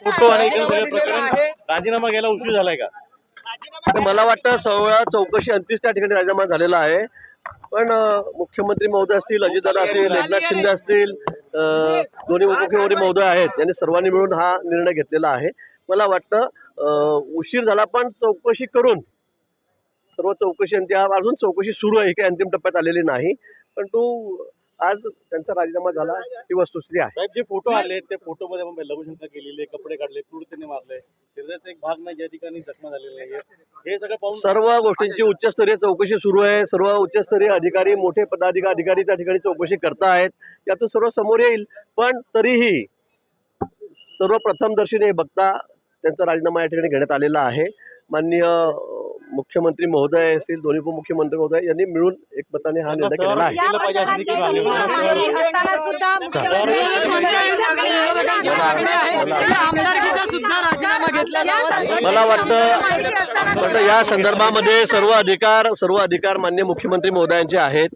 Photo आणि इतर सगळे प्रकरण राजीनामा घ्यायला उशीर झालाय का? मला वाटतं सगळा चौकशी अंतिम त्या ठिकाणी राजीनामा झालेला आहे. पण मुख्यमंत्री महोदय असतील, अजितदादा असतील, एकनाथ शिंदे असतील, दोन्ही उपमुख्यमंत्री महोदय आहेत, यांनी सर्वांनी मिळून हा निर्णय घेतलेला आहे. मला वाटतं उशीर झाला पण चौकशी करून सर्व चौकशी अजून चौकशी सुरू आहे, काही अंतिम टप्प्यात आलेली नाही. पण आज त्यांचा राजीनामा झाला ही वस्तुस्थिती आहे. साहेब, जे फोटो आले त्या फोटोमध्ये आपण लघुशंका केलेली, कपडे काढले, क्रूर त्यांनी मारले, शरीराचा एक भाग नाही ज्या ठिकाणी जखमा झालेले आहे, हे सगळं पाहून सर्व गोष्टींची उच्चस्तरीय चौकशी सुरू आहे. सर्व उच्चस्तरीय अधिकारी, मोठे पदाधिकारी त्या ठिकाणी चौकशी करतायत. यातून सर्व समोर येईल. पण तरीही सर्वप्रथमदर्शनी बघता त्यांचा राजीनामा या ठिकाणी घेण्यात आलेला आहे. माननीय मुख्यमंत्री महोदय असतील, दोन्ही उपमुख्यमंत्री महोदय यांनी मिळून एकमताने हा निर्णय केलेला आहे. मला वाटतं या संदर्भामध्ये सर्व अधिकार माननीय मुख्यमंत्री महोदयांचे आहेत.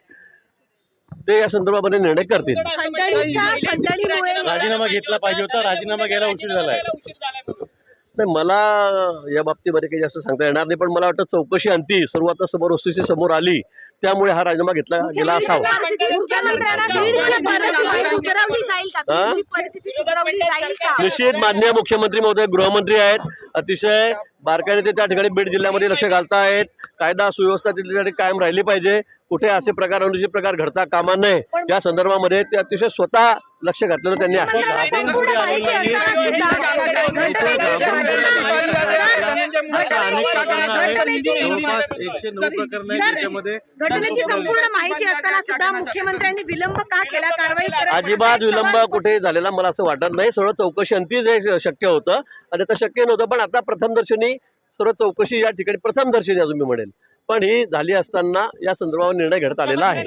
ते या संदर्भामध्ये निर्णय करतील. राजीनामा घेतला पाहिजे होता, राजीनामा घ्यायला उशीर झालाय. नाही, मला या बाबतीमध्ये काही जास्त सांगता येणार नाही. पण मला वाटतं चौकशी अंती सर्व आता समोर वस्तुस्थिती समोर आली, त्यामुळे हा राजीनामा घेतला गेला असावा. निश्चित माननीय मुख्यमंत्री महोदय गृहमंत्री आहेत, अतिशय बारकाईने ते त्या ठिकाणी बीड जिल्ह्यामध्ये लक्ष घालतायत. कायदा सुव्यवस्था तिथल्या ठिकाणी कायम राहिली पाहिजे. कुठे असे प्रकार अनुचित प्रकार घडता कामा नये या संदर्भामध्ये ते अतिशय स्वतः लक्ष घातलेलं त्यांनी आहे. अजिबात विलंब कुठे झालेला मला असं वाटत नाही. सर्व चौकशी अंती शक्य होतं आणि आता शक्य नव्हतं. पण आता प्रथमदर्शनी सर्व चौकशी या ठिकाणी प्रथमदर्शनी अजून मी म्हणेल पण ही झाली असताना या संदर्भावर निर्णय घेण्यात आलेला आहे.